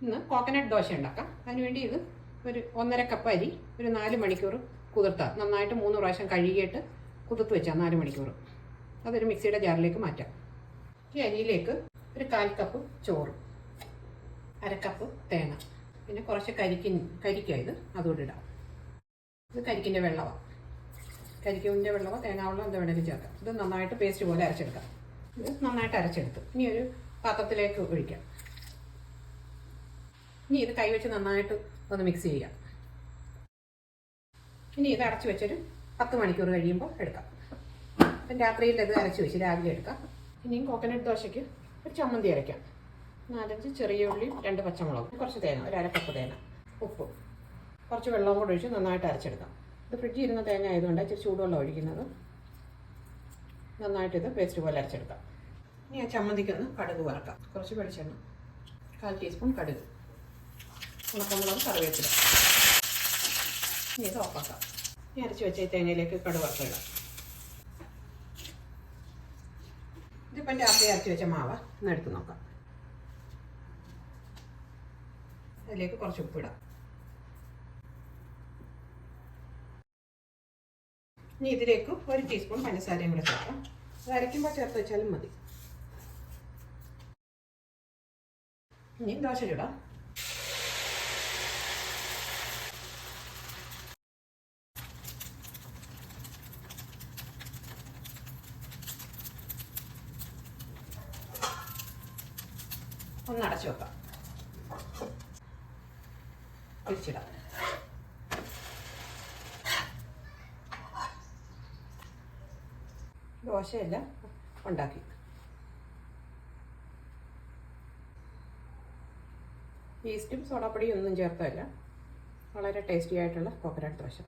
ഇന്ന് കോക്കനട്ട് ദോശ ഉണ്ടാക്കാം. അതിനുവേണ്ടി ഇത് ഒരു 1.5 കപ്പ് അരി ഒരു 4 മണിക്കൂർ കുതിർത്താൽ നന്നായിട്ട് 3 പ്രാവശ്യം കഴുകിയിട്ട് കുതിർത്ത് വെച്ചാൽ 4 മണിക്കൂർ. അതൊരു മിക്സിയുടെ ജാറിലേക്ക് മാറ്റാം. ഈ അരിയിലേക്ക് ഒരു 1/4 കപ്പ് ചോറ്, 1/2 കപ്പ് തേങ്ങ, പിന്നെ കുറച്ച് കരിക്കായത് അതുകൊണ്ട് ഇടാം. ഇത് കരിക്കിൻ്റെ വെള്ളമാണ്. കരിക്കിൻ്റെ വെള്ളമോ തേങ്ങാവെള്ളം എന്താ വേണമെങ്കിലും ചേർക്കാം. ഇത് നന്നായിട്ട് പേസ്റ്റ് പോലെ അരച്ചെടുക്കാം. ഇത് നന്നായിട്ട് അരച്ചെടുത്ത് ഇനി ഒരു പാത്രത്തിലേക്ക് ഒഴിക്കാം. ഇനി ഇത് കൈവച്ച് നന്നായിട്ട് ഒന്ന് മിക്സ് ചെയ്യാം. ഇനി ഇത് അടച്ചു വെച്ചൊരു 10 മണിക്കൂർ കഴിയുമ്പോൾ എടുക്കാം. അപ്പം രാത്രിയിൽ ഇത് അരച്ച് വെച്ച് രാവിലെ എടുക്കാം. ഇനിയും കോക്കനട്ട് ദോശയ്ക്ക് ഒരു ചമ്മന്തി അരയ്ക്കാം. 4-5 ചെറിയ ഉള്ളി, 2 പച്ചമുളക്, കുറച്ച് തേങ്ങ, ഒരു 1/2 കപ്പ് തേങ്ങ, ഉപ്പ്, കുറച്ച് വെള്ളം കൂടെ ഒഴിച്ച് നന്നായിട്ട് അരച്ചെടുക്കാം. ഇത് ഫ്രിഡ്ജിൽ ഇരുന്ന തേങ്ങ ആയതുകൊണ്ട് ഇച്ചിരി ചൂടുവെള്ളം ഒഴിക്കുന്നത്. നന്നായിട്ട് ഇത് പേസ്റ്റ് പോലെ അരച്ചെടുക്കാം. ഇനി ആ ചമ്മന്തിക്കൊന്ന് കടുക് വറക്കാം. കുറച്ച് വെളിച്ചെണ്ണ, 1/4 ടീസ്പൂൺ കടുക്, ഉണക്കമുളക്, കറിവേപ്പില. ഇനി ഇത് ഓഫാക്കാം. ഇനി അരച്ച് വെച്ച തേങ്ങയിലേക്ക് കടുക് വറുത്തിടാം. ഇതിപ്പം രാത്രി അരച്ച് വെച്ച മാവ് ഒന്ന് എടുത്ത് നോക്കാം. അതിലേക്ക് കുറച്ച് ഉപ്പിടാം. ഇനി ഇതിലേക്ക് 1 ടീസ്പൂൺ പഞ്ചസാരയും കൂടെ ചേർക്കാം. അത് അരയ്ക്കുമ്പോൾ ചേർത്ത് വെച്ചാലും മതി. ഇനി ദോശ ചുടാം. ഒന്ന് അടച്ചു വെക്കാം. തിരിച്ചിടാം. ദോശയെല്ലാം ഉണ്ടാക്കി. ഈസ്റ്റും സോഡാപ്പൊടിയും ഒന്നും ചേർത്തല്ല. വളരെ ടേസ്റ്റി ആയിട്ടുള്ള കോക്കനട്ട് ദോശ.